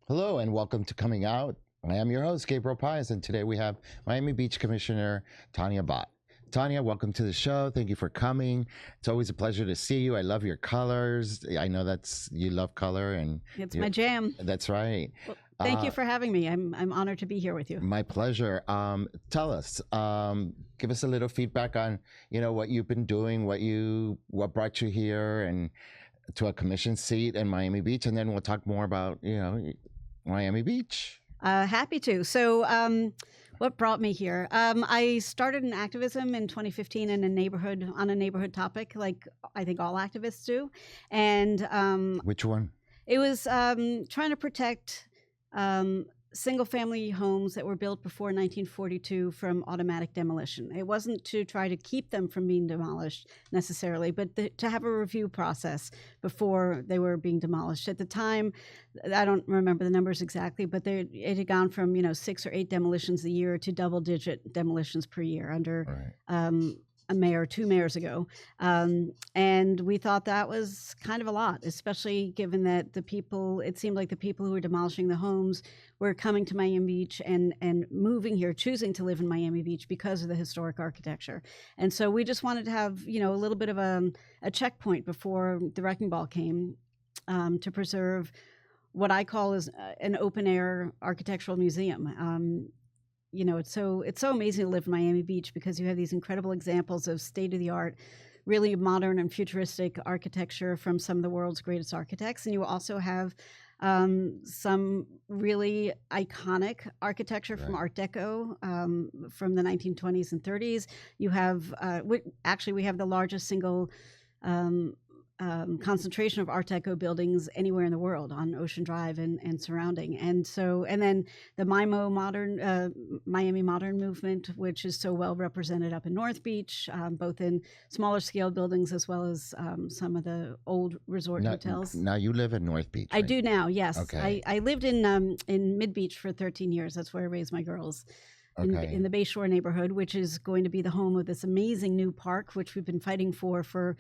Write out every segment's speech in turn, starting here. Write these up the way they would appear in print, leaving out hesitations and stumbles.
Hello and welcome to Coming Out. I am your host, Gabriel Páez, and today we have Miami Beach Commissioner Tanya Bhatt. Tanya, welcome to the show. Thank you for coming. It's always a pleasure to see you. I love your colors. I know you love color, and it's my jam. That's right. Well, thank you for having me. I'm honored to be here with you. My pleasure. Tell us, give us a little feedback on what you've been doing, what brought you here, and to a commission seat in Miami Beach, and then we'll talk more about Miami Beach. Happy to. So, what brought me here? I started in activism in 2015 on a neighborhood topic, like I think all activists do. And which one? It was trying to protect single-family homes that were built before 1942 from automatic demolition. It wasn't to try to keep them from being demolished necessarily, but to have a review process before they were being demolished. At the time, I don't remember the numbers exactly, but it had gone from 6 or 8 demolitions a year to double-digit demolitions per year under a mayor, 2 mayors ago. And we thought that was kind of a lot, especially given that it seemed like the people who were demolishing the homes were coming to Miami Beach and moving here, choosing to live in Miami Beach because of the historic architecture. And so we just wanted to have, a little bit of a checkpoint before the wrecking ball came, to preserve what I call is an open air architectural museum. It's so amazing to live in Miami Beach because you have these incredible examples of state-of-the-art, really modern and futuristic architecture from some of the world's greatest architects. And you also have some really iconic architecture from Art Deco from the 1920s and 30s. You have, we have the largest single concentration of Art Deco buildings anywhere in the world on Ocean Drive and surrounding. And then the Miami Modern movement, which is so well represented up in North Beach, both in smaller scale buildings as well as some of the old resort hotels. Now you live in North Beach, right? I do now, yes. Okay. I lived in Mid Beach for 13 years. That's where I raised my girls. In the Bayshore neighborhood, which is going to be the home of this amazing new park, which we've been fighting for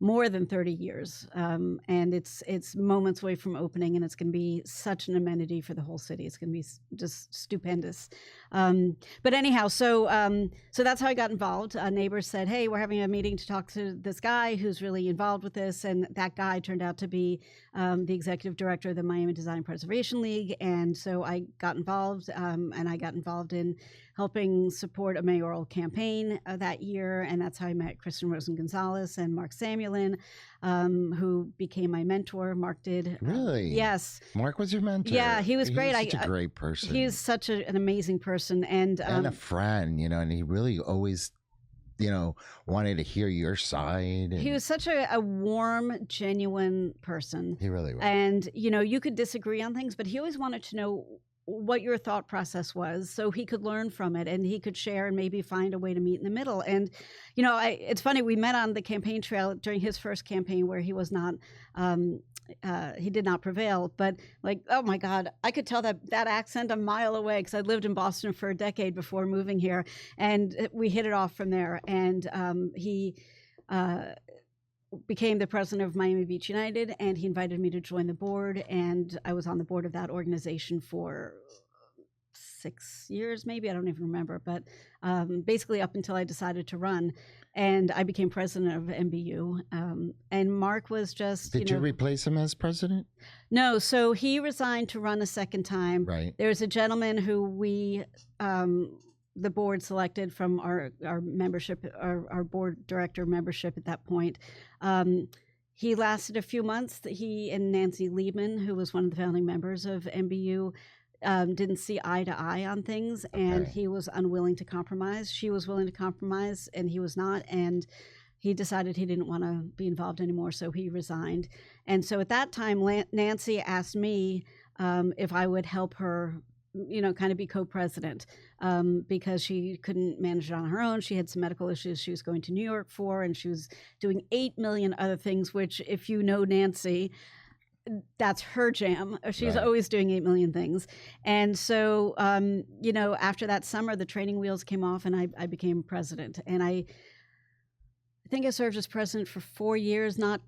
more than 30 years. And it's moments away from opening, and it's going to be such an amenity for the whole city. It's going to be just stupendous. But anyhow, so that's how I got involved. Neighbors said, hey, we're having a meeting to talk to this guy who's really involved with this. And that guy turned out to be the executive director of the Miami Design Preservation League. And so I got involved, and I got involved in helping support a mayoral campaign that year. And that's how I met Kristen Rosen-Gonzalez and Mark Samuelin, who became my mentor. Mark did. Really? Yes. Mark was your mentor? Yeah, he was great. He's such a great person. He was such an amazing person. And a friend, and he really always wanted to hear your side. He was such a warm, genuine person. He really was. And, you could disagree on things, but he always wanted to know what your thought process was so he could learn from it and he could share and maybe find a way to meet in the middle. And, it's funny, we met on the campaign trail during his first campaign where he was not, he did not prevail, but oh my God, I could tell that accent a mile away because I lived in Boston for a decade before moving here, and we hit it off from there. And he became the president of Miami Beach United, and he invited me to join the board, and I was on the board of that organization for 6 years, maybe, I don't even remember, but basically up until I decided to run, and I became president of MBU. And Mark was just, Did you replace him as president? No, so he resigned to run a second time. Right. There's a gentleman who the board selected from our membership, our board director membership at that point. He lasted a few months. He and Nancy Liebman, who was one of the founding members of MBU, didn't see eye to eye on things, and he was unwilling to compromise. She was willing to compromise, and he was not. And he decided he didn't want to be involved anymore, so he resigned. And so at that time, Nancy asked me if I would help her kind of be co-president, because she couldn't manage it on her own. She had some medical issues she was going to New York for, and she was doing 8 million other things, which, if you know Nancy, that's her jam. She's always doing 8 million things. And so, after that summer, the training wheels came off and I became president. And I think I served as president for 4 years, not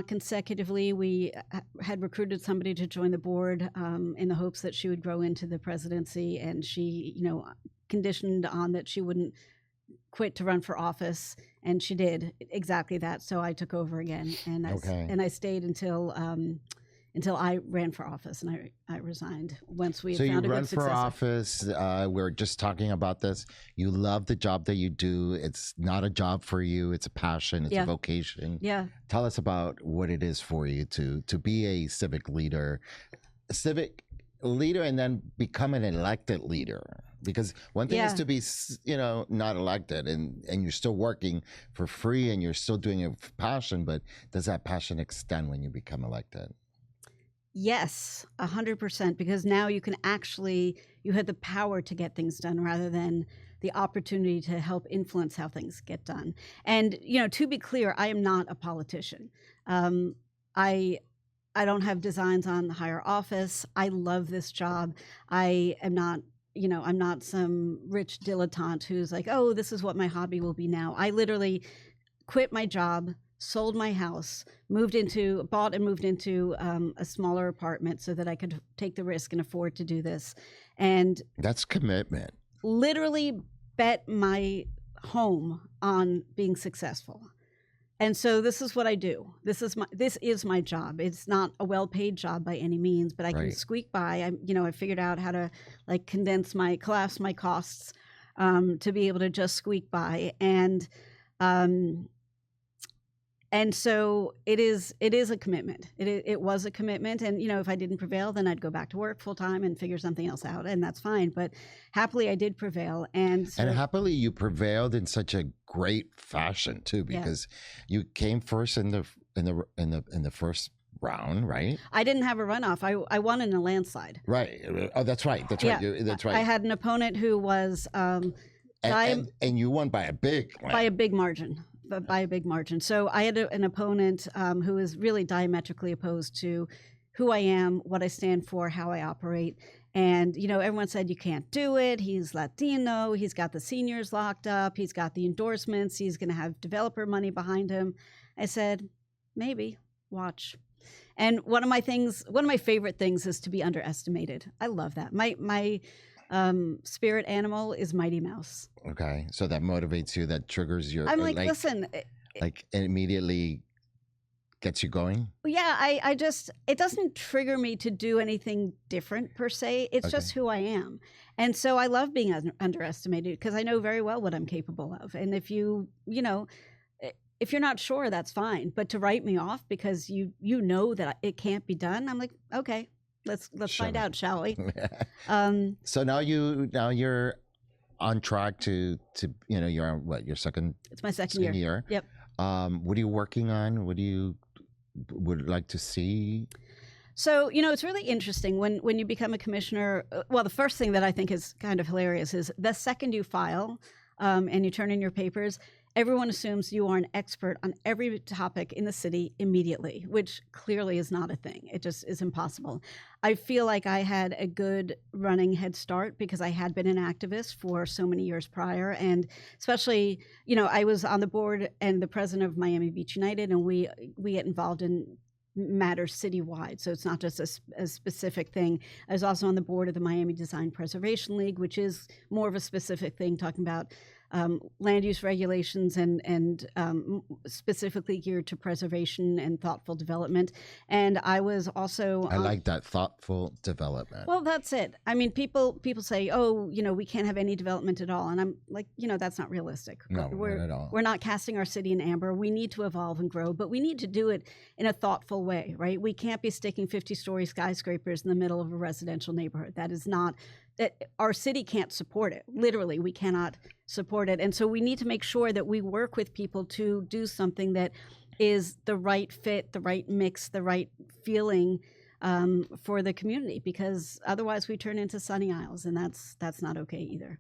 consecutively. We had recruited somebody to join the board in the hopes that she would grow into the presidency, and she, conditioned on that she wouldn't quit to run for office, and she did exactly that. So I took over again, and I stayed until I ran for office, and I resigned once we had found a good successor. So you run for office. We're just talking about this. You love the job that you do. It's not a job for you. It's a passion. It's a vocation. Yeah. Tell us about what it is for you to be a civic leader, and then become an elected leader. Because one thing is to be, not elected and you're still working for free and you're still doing it with passion. But does that passion extend when you become elected? Yes, 100%, because now you have the power to get things done rather than the opportunity to help influence how things get done. And, to be clear, I am not a politician. I don't have designs on higher office. I love this job. I am not, I'm not some rich dilettante who's like, oh, this is what my hobby will be now. I literally quit my job, sold my house, bought and moved into a smaller apartment so that I could take the risk and afford to do this. And that's commitment. Literally bet my home on being successful. And so this is what I do. This is my job. It's not a well-paid job by any means, but I can squeak by. I figured out how to collapse my costs to be able to just squeak by. And so it is a commitment. It was a commitment. And, if I didn't prevail, then I'd go back to work full time and figure something else out. And that's fine. But happily I did prevail. And happily you prevailed in such a great fashion too, because you came first in the first round, right? I didn't have a runoff. I won in a landslide. Right. Oh, that's right. That's right. That's right. I had an opponent who was, and you won by a big margin. By a big margin. So I had an opponent who is really diametrically opposed to who I am, what I stand for, how I operate. And, everyone said, you can't do it. He's Latino. He's got the seniors locked up. He's got the endorsements. He's going to have developer money behind him. I said, maybe, watch. And one of my favorite things is to be underestimated. I love that. My spirit animal is Mighty Mouse. Okay, so that motivates you, that triggers your. I'm listen, it immediately gets you going. Yeah, it doesn't trigger me to do anything different per se. It's just who I am, and so I love being underestimated because I know very well what I'm capable of. And if if you're not sure, that's fine. But to write me off because you know that it can't be done, I'm like, okay. Let's find out, shall we? So now you're on track to you're on what, your second? It's my second year. Yep. What are you working on? What do you would like to see? So it's really interesting when you become a commissioner. Well, the first thing that I think is kind of hilarious is the second you file and you turn in your papers, everyone assumes you are an expert on every topic in the city immediately, which clearly is not a thing. It just is impossible. I feel like I had a good running head start because I had been an activist for so many years prior. And especially, I was on the board and the president of Miami Beach United, and we get involved in matters citywide. So it's not just a specific thing. I was also on the board of the Miami Design Preservation League, which is more of a specific thing, talking about land use regulations and specifically geared to preservation and thoughtful development. And I was also I like that, thoughtful development. Well, that's it. I mean, people say, oh, we can't have any development at all. And I'm like, that's not realistic. No, not at all. We're not casting our city in amber. We need to evolve and grow, but we need to do it in a thoughtful way, right? We can't be sticking 50-story skyscrapers in the middle of a residential neighborhood. That is not that our city can't support it. Literally, we cannot support it. And so we need to make sure that we work with people to do something that is the right fit, the right mix, the right feeling for the community, because otherwise we turn into sunny isles, and that's not okay either.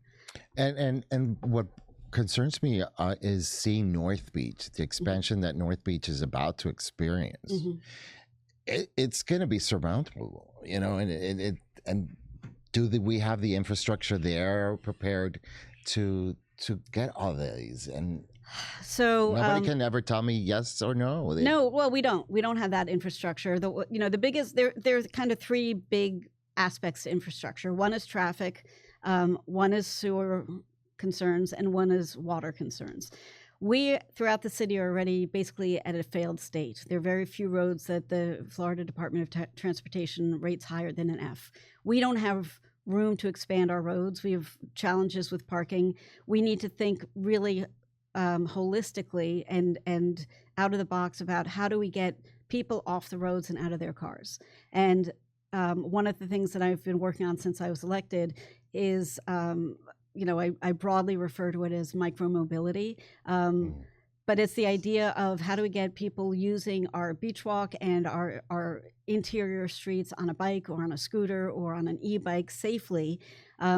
And what concerns me is seeing North Beach, the expansion that North Beach is about to experience. It's going to be surmountable, and we have the infrastructure there prepared to get all these? And So Nobody can ever tell me yes or no. no, well, we don't have that infrastructure. The biggest there's kind of three big aspects to infrastructure. One is traffic, one is sewer concerns, and one is water concerns. We, throughout the city, are already basically at a failed state. There are very few roads that the Florida Department of Transportation rates higher than an F. We don't have room to expand our roads. We have challenges with parking. We need to think really holistically and out of the box about how do we get people off the roads and out of their cars. And one of the things that I've been working on since I was elected is I broadly refer to it as micromobility. But it's the idea of how do we get people using our beach walk and our interior streets on a bike or on a scooter or on an e-bike safely,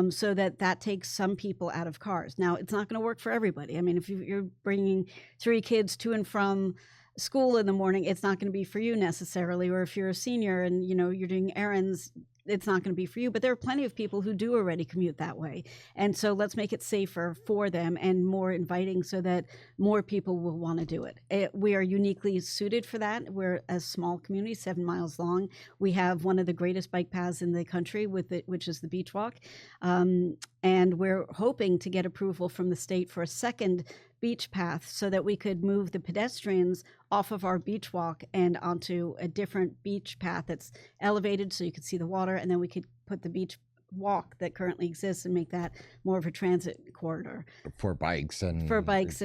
so that takes some people out of cars. Now, it's not going to work for everybody. I mean, if you're bringing 3 kids to and from school in the morning, it's not going to be for you necessarily. Or if you're a senior and you're doing errands, it's not going to be for you. But there are plenty of people who do already commute that way. And so let's make it safer for them and more inviting so that more people will want to do it. We are uniquely suited for that. We're a small community, 7 miles long. We have one of the greatest bike paths in the country, which is the beach walk. And we're hoping to get approval from the state for a second beach path so that we could move the pedestrians off of our beach walk and onto a different beach path that's elevated so you could see the water, and then we could put the beach walk that currently exists and make that more of a transit corridor for bikes and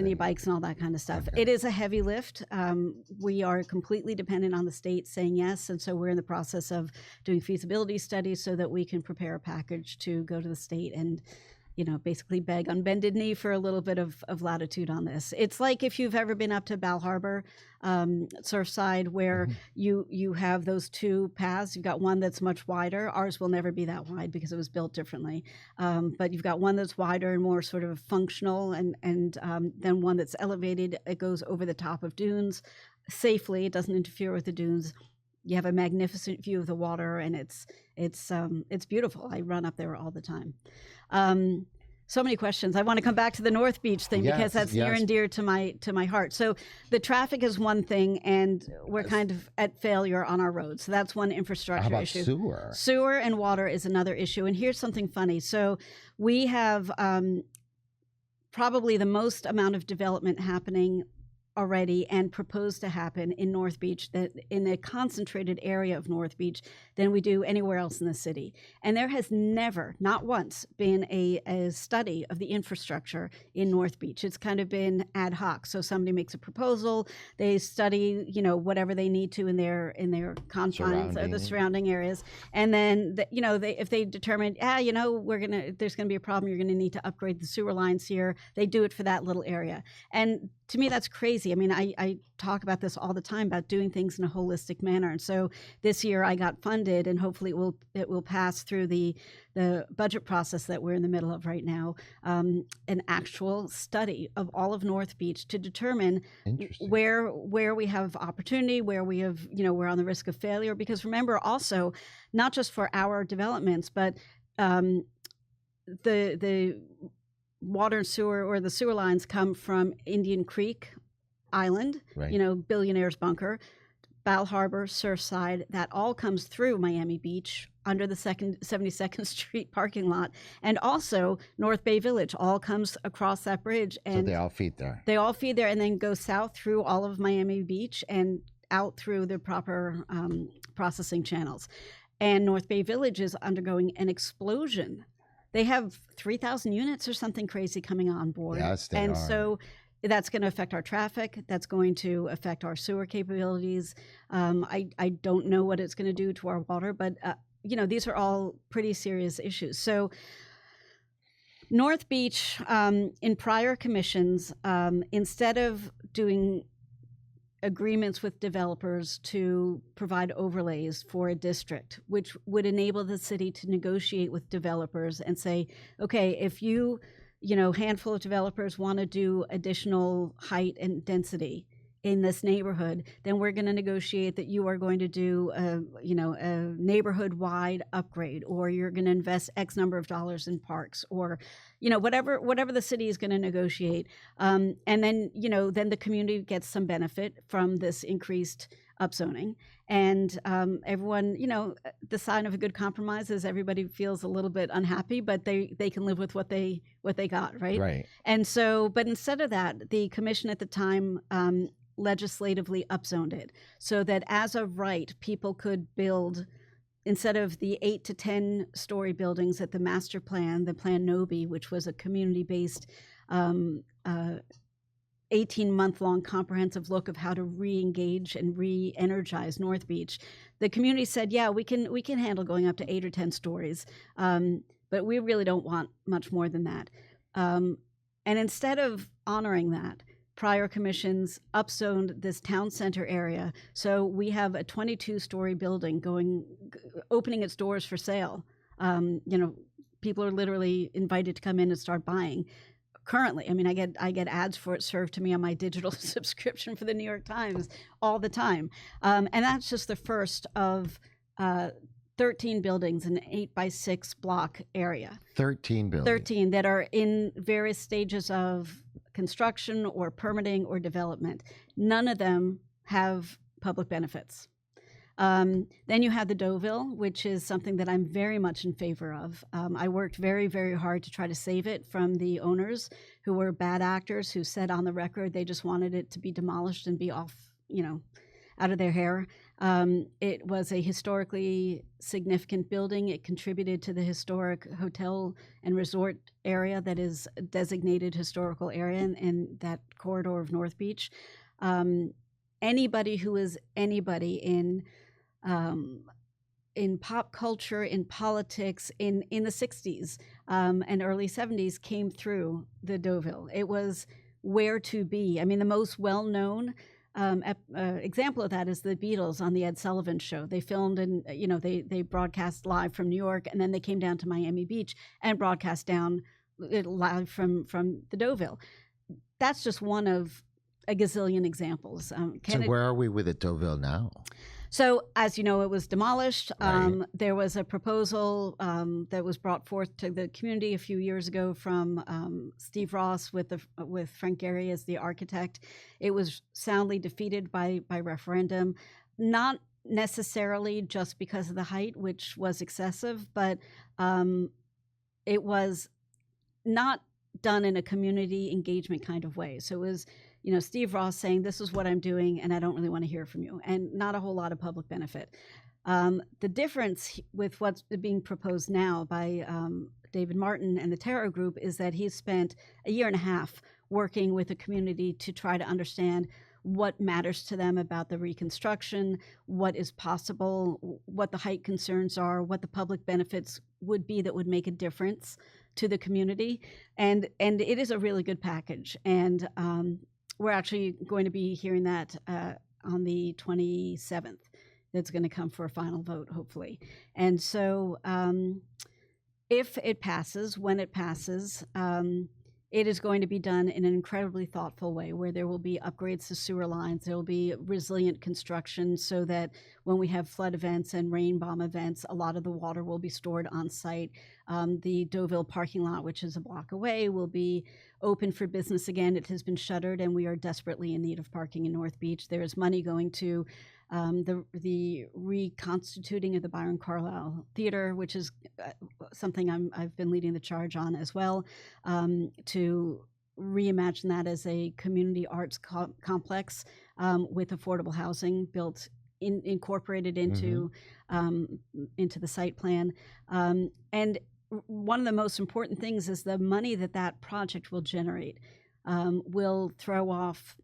e-bikes and all that kind of stuff. Okay. It is a heavy lift. We are completely dependent on the state saying yes, and so we're in the process of doing feasibility studies so that we can prepare a package to go to the state and basically beg on bended knee for a little bit of latitude on this. It's like if you've ever been up to Bal Harbor, Surfside, where you have those 2 paths. You've got one that's much wider. Ours will never be that wide because it was built differently. But you've got one that's wider and more sort of functional, and then one that's elevated. It goes over the top of dunes safely. It doesn't interfere with the dunes. You have a magnificent view of the water, and it's beautiful. I run up there all the time. So many questions. I want to come back to the North Beach thing because that's near and dear to my heart. So the traffic is one thing, and we're kind of at failure on our roads. So that's one infrastructure issue. How about sewer? Sewer and water is another issue. And here's something funny. So we have probably the most amount of development happening already and proposed to happen in North Beach, that in a concentrated area of North Beach, than we do anywhere else in the city. And there has never, not once, been a study of the infrastructure in North Beach. It's kind of been ad hoc. So somebody makes a proposal, they study, whatever they need to in their confines or the surrounding areas, and then if they determine, there's gonna be a problem, you're gonna need to upgrade the sewer lines here, they do it for that little area. And to me, that's crazy. I mean, I talk about this all the time about doing things in a holistic manner. And so this year I got funded, and hopefully it will pass through the budget process that we're in the middle of right now, an actual study of all of North Beach to determine where we have opportunity, where we have, we're on the risk of failure. Because remember also, not just for our developments, but the water and sewer, or the sewer lines, come from Indian Creek Island, right. Billionaire's Bunker, Bal Harbor, Surfside. That all comes through Miami Beach under the 72nd Street parking lot, and also North Bay Village all comes across that bridge. And so they all feed there. They all feed there, and then go south through all of Miami Beach and out through the proper processing channels. And North Bay Village is undergoing an explosion. They have 3,000 units or something crazy coming on board. Yes, they and are. So that's going to affect our traffic. That's going to affect our sewer capabilities. I don't know what it's going to do to our water, but these are all pretty serious issues. So North Beach, in prior commissions, instead of doing agreements with developers to provide overlays for a district, which would enable the city to negotiate with developers and say, okay, if handful of developers want to do additional height and density, in this neighborhood, then we're going to negotiate that you are going to do a neighborhood-wide upgrade, or you're going to invest X number of dollars in parks, or whatever the city is going to negotiate. And then then the community gets some benefit from this increased upzoning. And everyone, the sign of a good compromise is everybody feels a little bit unhappy, but they can live with what they got, right? Right. And so, but instead of that, the commission at the time legislatively upzoned it so that as of right, people could build, instead of the 8 to 10 story buildings at the master plan, the Plan Nobi, which was a community-based 18-month-long comprehensive look of how to re-engage and re-energize North Beach. The community said, yeah, we can handle going up to 8 or 10 stories, but we really don't want much more than that. And instead of honoring that, prior commissions upzoned this town center area. So we have a 22-story building opening its doors for sale. People are literally invited to come in and start buying. Currently, I mean, I get ads for it served to me on my digital subscription for the New York Times all the time. And that's just the first of 13 buildings in an 8x6 block area. 13 buildings. 13 that are in various stages of construction or permitting or development. None of them have public benefits. Then you have the Deauville, which is something that I'm very much in favor of. I worked very, very hard to try to save it from the owners, who were bad actors, who said on the record they just wanted it to be demolished and be off, out of their hair. It was a historically significant building. It contributed to the historic hotel and resort area that is a designated historical area in that corridor of North Beach. Anybody who is anybody in pop culture, in politics, in the 60s and early 70s came through the Deauville. It was where to be. I mean, the most well-known example of that is the Beatles on the Ed Sullivan Show. They filmed and they broadcast live from New York, and then they came down to Miami Beach and broadcast down live from the Deauville. That's just one of a gazillion examples. So where are we with the Deauville now? So, as you know, it was demolished. Right. There was a proposal that was brought forth to the community a few years ago from Steve Ross with Frank Gehry as the architect. It was soundly defeated by referendum, not necessarily just because of the height, which was excessive, but it was not done in a community engagement kind of way. So it was Steve Ross saying, this is what I'm doing, and I don't really want to hear from you, and not a whole lot of public benefit. The difference with what's being proposed now by David Martin and the Terra Group is that he's spent a year and a half working with the community to try to understand what matters to them about the reconstruction, what is possible, what the height concerns are, what the public benefits would be that would make a difference to the community. And it is a really good package. And we're actually going to be hearing that on the 27th. That's going to come for a final vote, hopefully. And so if it passes, when it passes, it is going to be done in an incredibly thoughtful way, where there will be upgrades to sewer lines. There will be resilient construction so that when we have flood events and rain bomb events, a lot of the water will be stored on site. The Deauville parking lot, which is a block away, will be open for business again. It has been shuttered, and we are desperately in need of parking in North Beach. There is money going to the reconstituting of the Byron Carlisle Theater, which is something I've been leading the charge on as well, to reimagine that as a community arts complex with affordable housing built incorporated into the site plan. And one of the most important things is the money that project will generate will throw off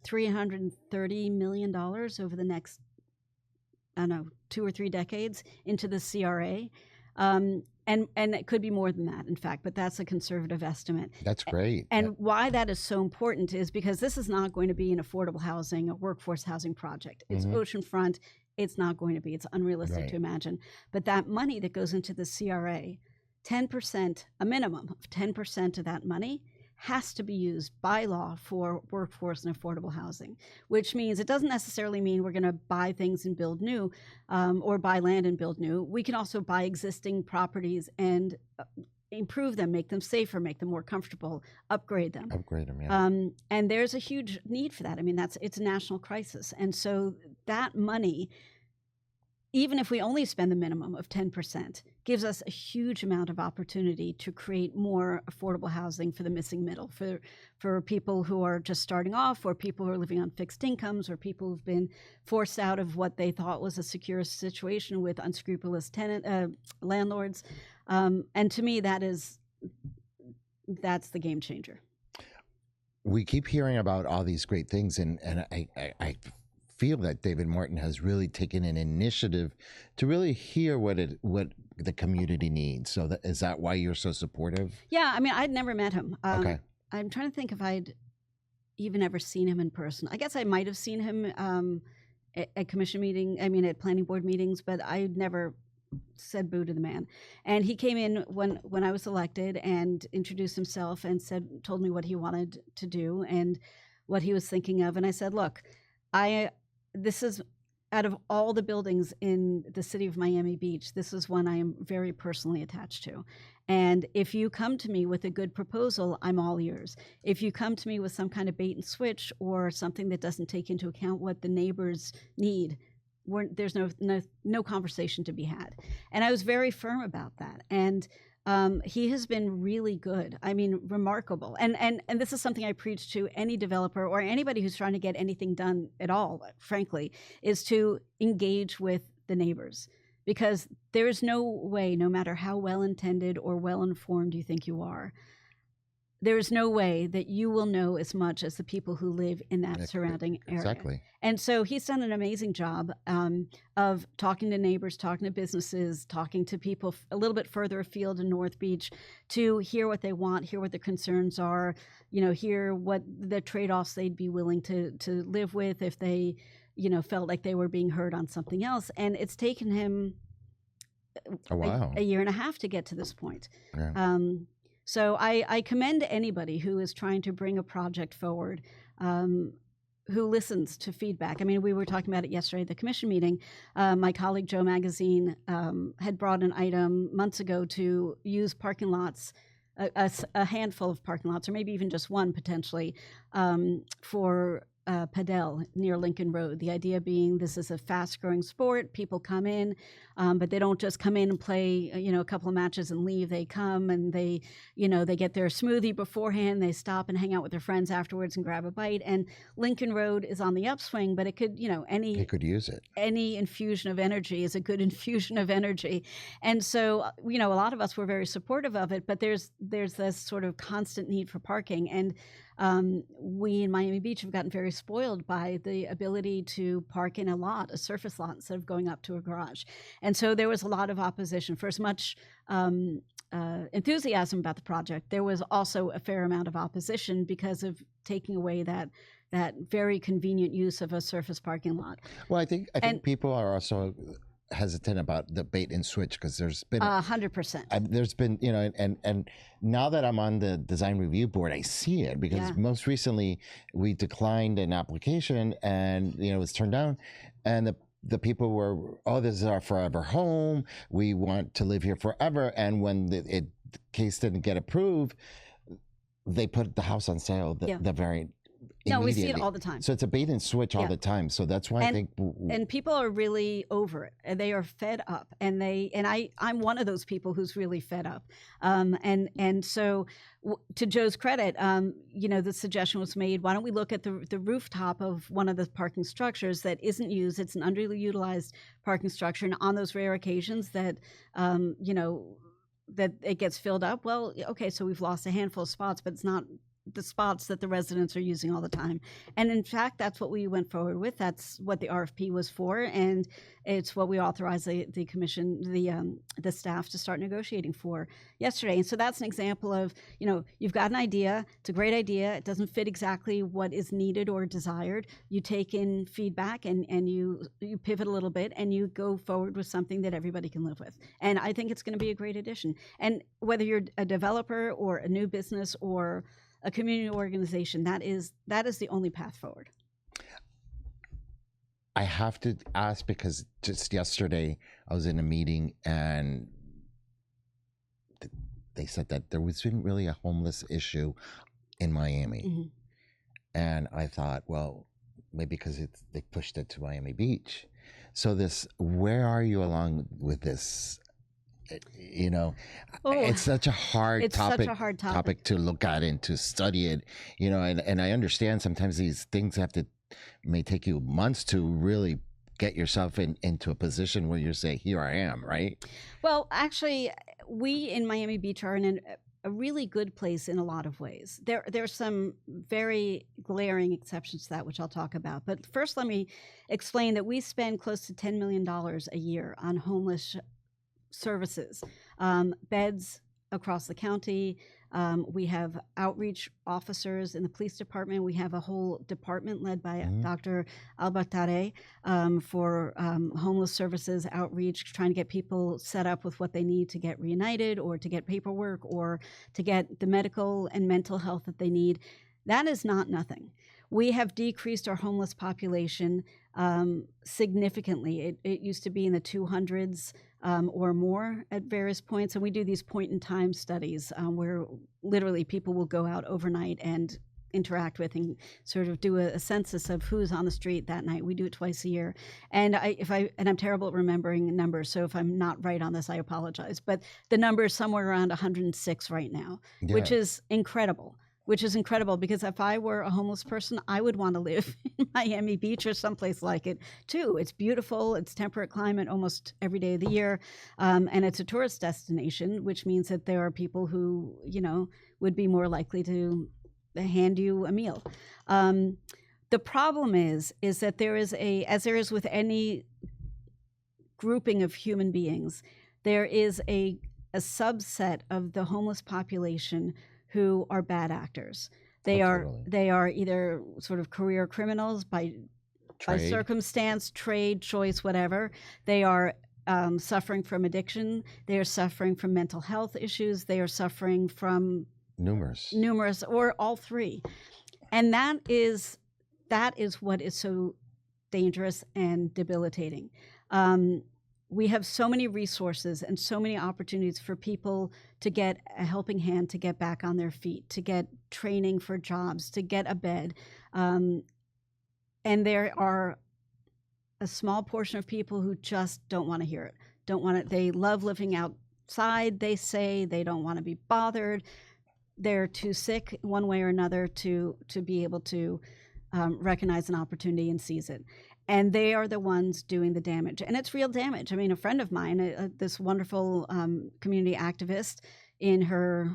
$330 million over the next, 2 or 3 decades into the CRA. And it could be more than that, in fact, but that's a conservative estimate. That's great. And why that is so important is because this is not going to be an affordable housing, a workforce housing project. It's oceanfront. It's not going to be. It's unrealistic to imagine. But that money that goes into the CRA, 10%, a minimum of 10% of that money has to be used by law for workforce and affordable housing, which means it doesn't necessarily mean we're going to buy things and build new, or buy land and build new. We can also buy existing properties and improve them, make them safer, make them more comfortable, upgrade them. Yeah. And there's a huge need for that. I mean, it's a national crisis. And so that money, even if we only spend the minimum of 10%, gives us a huge amount of opportunity to create more affordable housing for the missing middle, for people who are just starting off, or people who are living on fixed incomes, or people who've been forced out of what they thought was a secure situation with unscrupulous landlords. And to me, that's the game changer. We keep hearing about all these great things, and I feel that David Martin has really taken an initiative to really hear what the community needs. So is that why you're so supportive? Yeah, I mean, I'd never met him. Okay. I'm trying to think if I'd even ever seen him in person. I guess I might have seen him at planning board meetings, but I never said boo to the man. And he came in when I was elected and introduced himself and told me what he wanted to do and what he was thinking of. And I said, look, this is, out of all the buildings in the city of Miami Beach, this is one I am very personally attached to. And if you come to me with a good proposal, I'm all ears. If you come to me with some kind of bait and switch or something that doesn't take into account what the neighbors need, there's no conversation to be had. And I was very firm about that. And he has been really good. I mean, remarkable. And this is something I preach to any developer or anybody who's trying to get anything done at all, frankly, is to engage with the neighbors. Because there is no way, no matter how well-intended or well-informed you think you are, there is no way that you will know as much as the people who live in that surrounding area. Exactly. And so he's done an amazing job of talking to neighbors, talking to businesses, talking to people a little bit further afield in North Beach to hear what they want, hear what their concerns are, hear what the trade-offs they'd be willing to live with if they, felt like they were being heard on something else. And it's taken him a year and a half to get to this point. Yeah. So I commend anybody who is trying to bring a project forward, who listens to feedback. I mean, we were talking about it yesterday at the commission meeting. My colleague Joe Magazine had brought an item months ago to use parking lots, a handful of parking lots, or maybe even just one potentially, for padel near Lincoln Road. The idea being this is a fast-growing sport. People come in, but they don't just come in and play, a couple of matches and leave. They come and they get their smoothie beforehand. They stop and hang out with their friends afterwards and grab a bite. And Lincoln Road is on the upswing, but it could, They could use it. Any infusion of energy is a good infusion of energy. And so, a lot of us were very supportive of it, but there's this sort of constant need for parking. And we in Miami Beach have gotten very spoiled by the ability to park in a surface lot, instead of going up to a garage. And so there was a lot of opposition. For as much enthusiasm about the project, there was also a fair amount of opposition because of taking away that very convenient use of a surface parking lot. Well, I think people are also hesitant about the bait and switch because there's been 100%. There's been and now that I'm on the design review board, I see it because most recently we declined an application and it was turned down, and the people were, this is our forever home, we want to live here forever, and when the case didn't get approved, they put the house on sale the very No, we see it all the time. So it's a bait and switch all the time. So that's why I think. And people are really over it. And they are fed up. And I'm one of those people who's really fed up. And so to Joe's credit, the suggestion was made, why don't we look at the rooftop of one of the parking structures that isn't used? It's an underutilized parking structure. And on those rare occasions that, that it gets filled up, well, okay, so we've lost a handful of spots, but it's not the spots that the residents are using all the time. And in fact, that's what we went forward with. That's what the RFP was for. And it's what we authorized the commission, the staff to start negotiating for yesterday. And so that's an example of, you've got an idea. It's a great idea. It doesn't fit exactly what is needed or desired. You take in feedback and you pivot a little bit and you go forward with something that everybody can live with. And I think it's going to be a great addition. And whether you're a developer or a new business or a community organization, that is the only path forward. I have to ask because just yesterday I was in a meeting and they said that there wasn't really a homeless issue in Miami. Mm-hmm. And I thought, well, maybe because they pushed it to Miami Beach. So where are you along with this? You know, it's such a hard topic to look at and to study it, you know, and I understand sometimes these things may take you months to really get yourself into a position where you say, here I am, right? Well, actually, we in Miami Beach are in a really good place in a lot of ways. There's some very glaring exceptions to that, which I'll talk about. But first, let me explain that we spend close to $10 million a year on homeless services, beds across the county. We have outreach officers in the police department. We have a whole department led by Dr. Bhatt for homeless services outreach, trying to get people set up with what they need to get reunited or to get paperwork or to get the medical and mental health that they need. That is not nothing. We have decreased our homeless population significantly. It used to be in the 200s or more at various points. And we do these point-in-time studies where literally people will go out overnight and interact with and sort of do a census of who's on the street that night. We do it twice a year. And I'm terrible at remembering numbers, so if I'm not right on this, I apologize. But the number is somewhere around 106 right now, which is incredible. Because if I were a homeless person, I would want to live in Miami Beach or someplace like it too. It's beautiful. It's temperate climate almost every day of the year. And it's a tourist destination, which means that there are people who, you know, would be more likely to hand you a meal. The problem is that there is as there is with any grouping of human beings, there is a subset of the homeless population who are bad actors. They are either sort of career criminals by circumstance, trade, choice, whatever. They are suffering from addiction. They are suffering from mental health issues. They are suffering from numerous or all three. And that is what is so dangerous and debilitating. We have so many resources and so many opportunities for people to get a helping hand, to get back on their feet, to get training for jobs, to get a bed. And there are a small portion of people who just don't want to hear it. They love living outside. They say they don't want to be bothered. They're too sick one way or another to be able to recognize an opportunity and seize it. And they are the ones doing the damage. And it's real damage. I mean, a friend of mine, this wonderful community activist in her,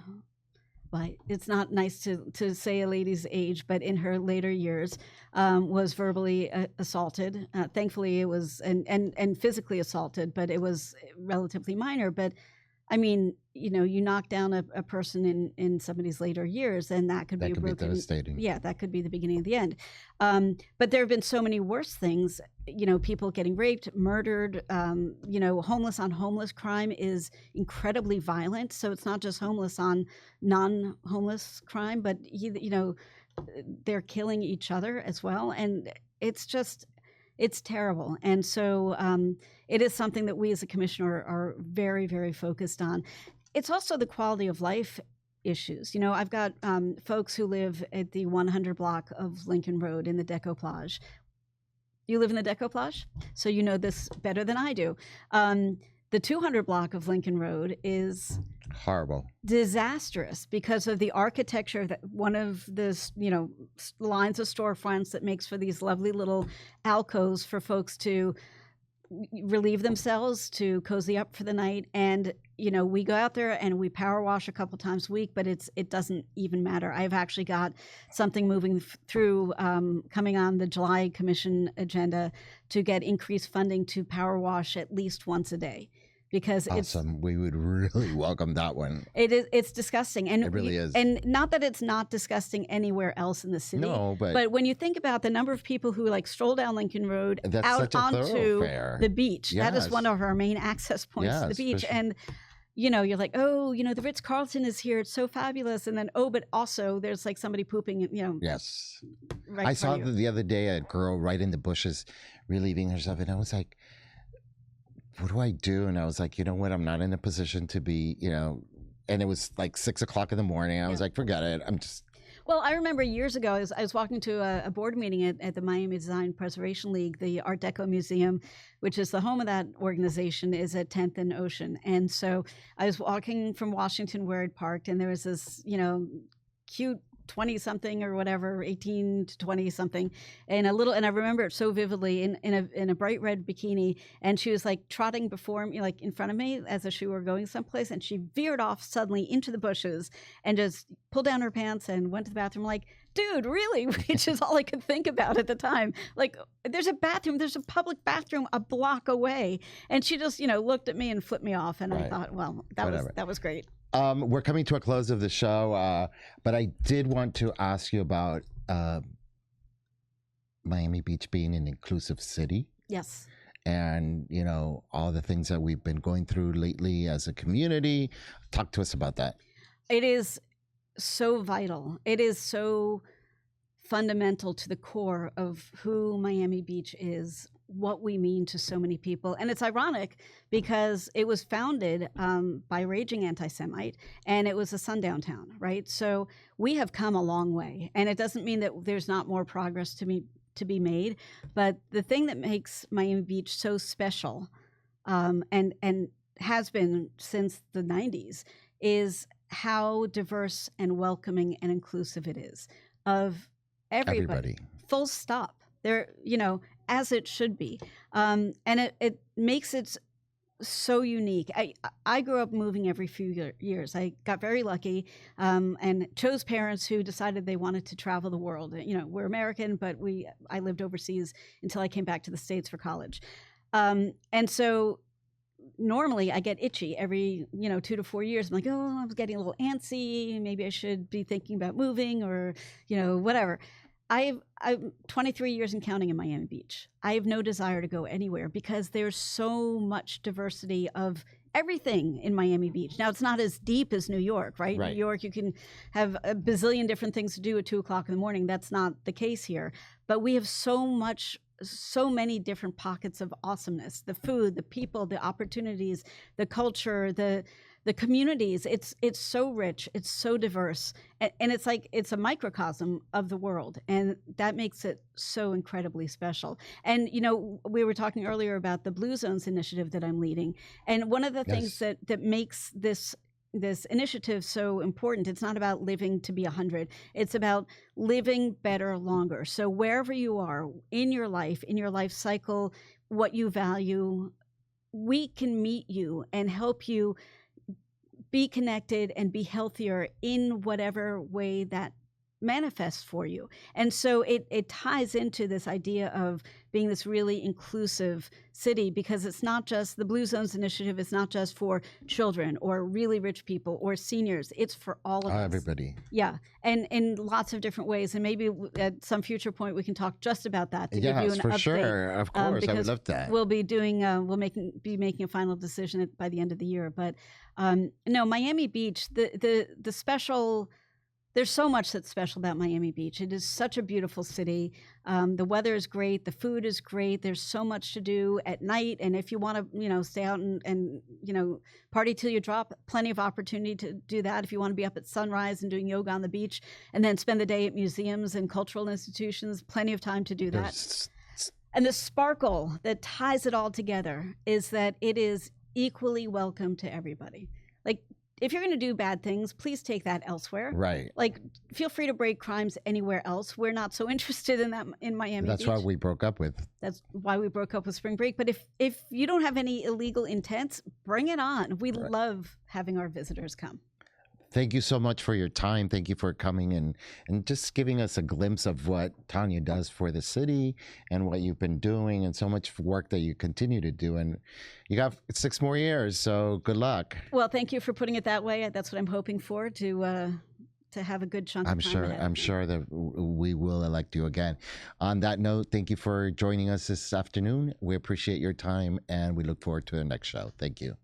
well, it's not nice to say a lady's age, but in her later years, was verbally assaulted. Thankfully, it was, and physically assaulted, but it was relatively minor. But I mean, you know, you knock down a person in somebody's later years, and that could be devastating. Yeah, that could be the beginning of the end. But there have been so many worse things. You know, people getting raped, murdered. You know, homeless on homeless crime is incredibly violent. So it's not just homeless on non-homeless crime, but you know, they're killing each other as well, and it's terrible. And so it is something that we as a commissioner are very, very focused on. It's also the quality of life issues. You know, I've got folks who live at the 100 block of Lincoln Road in the Decoplage. You live in the Decoplage? So you know this better than I do. The 200 block of Lincoln Road is horrible, disastrous because of the architecture. That one of the lines of storefronts that makes for these lovely little alcoves for folks to relieve themselves, to cozy up for the night. And you know, we go out there and we power wash a couple times a week, but it doesn't even matter. I've actually got something moving through coming on the July Commission agenda to get increased funding to power wash at least once a day. Because we would really welcome that one. It's disgusting, and it really is. And not that it's not disgusting anywhere else in the city. No, but when you think about the number of people who like stroll down Lincoln Road out onto the beach, yes. That is one of our main access points to the beach, and you're like, oh, the Ritz-Carlton is here. It's so fabulous. And then, oh, but also there's like somebody pooping, Yes. right I in front saw of you. the other day a girl right in the bushes relieving herself. And I was like, what do I do? And I was like, you know what? I'm not in a position to be, and it was like 6 o'clock in the morning. I was like, forget it. I'm just. Well, I remember years ago, I was walking to a board meeting at the Miami Design Preservation League. The Art Deco Museum, which is the home of that organization, is at 10th and Ocean. And so I was walking from Washington where I'd parked, and there was this, cute 20-something or whatever, 18 to 20-something, and I remember it so vividly in a bright red bikini, and she was like trotting before me, like in front of me as if she were going someplace, and she veered off suddenly into the bushes and just pulled down her pants and went to the bathroom. Like, dude, really? Which is all I could think about at the time. Like, there's a public bathroom a block away, and she just looked at me and flipped me off, and I thought, well, that was great. We're coming to a close of the show, but I did want to ask you about Miami Beach being an inclusive city. Yes. And, all the things that we've been going through lately as a community. Talk to us about that. It is so vital. It is so fundamental to the core of who Miami Beach is, what we mean to so many people. And it's ironic because it was founded by a raging anti-Semite, and it was a sundown town, right? So we have come a long way, and it doesn't mean that there's not more progress to be made. But the thing that makes Miami Beach so special, and has been since the 90s, is how diverse and welcoming and inclusive it is of everybody. Full stop. There, as it should be. And it makes it so unique. I grew up moving every few years. I got very lucky and chose parents who decided they wanted to travel the world. We're American, but I lived overseas until I came back to the States for college. And so normally I get itchy every 2 to 4 years. I'm like, oh, I'm getting a little antsy. Maybe I should be thinking about moving or, whatever. I'm 23 years and counting in Miami Beach. I have no desire to go anywhere because there's so much diversity of everything in Miami Beach. Now, it's not as deep as New York, right? New York, you can have a bazillion different things to do at 2 o'clock in the morning. That's not the case here. But we have so many different pockets of awesomeness: the food, the people, the opportunities, the culture, the communities. It's so rich, it's so diverse, and it's like it's a microcosm of the world, and that makes it so incredibly special. And we were talking earlier about the Blue Zones initiative that I'm leading, and one of the things that makes this initiative so important, it's not about living to be 100. It's about living better longer. So wherever you are in your life cycle, what you value, we can meet you and help you be connected and be healthier in whatever way that manifests for you. And so it ties into this idea of being this really inclusive city, because it's not just the Blue Zones initiative. It's not just for children or really rich people or seniors. It's for all of us. Everybody. Yeah. And in lots of different ways. And maybe at some future point, we can talk just about that to give you an for update. Sure. Of course. I would love that. We'll be doing, be making a final decision by the end of the year. But no, Miami Beach, the special. There's so much that's special about Miami Beach. It is such a beautiful city. The weather is great. The food is great. There's so much to do at night. And if you want to, stay out and party till you drop, plenty of opportunity to do that. If you want to be up at sunrise and doing yoga on the beach and then spend the day at museums and cultural institutions, plenty of time to do that. And the sparkle that ties it all together is that it is equally welcome to everybody. Like, if you're going to do bad things, please take that elsewhere. Right. Like, feel free to break crimes anywhere else. We're not so interested in that in Miami Beach. That's why we broke up with. That's why we broke up with Spring Break. But if you don't have any illegal intents, bring it on. We love having our visitors come. Thank you so much for your time. Thank you for coming and just giving us a glimpse of what Tanya does for the city and what you've been doing and so much work that you continue to do. And you got 6 more years, so good luck. Well, thank you for putting it that way. That's what I'm hoping for, to have a good chunk of time. I'm sure that we will elect you again. On that note, thank you for joining us this afternoon. We appreciate your time, and we look forward to the next show. Thank you.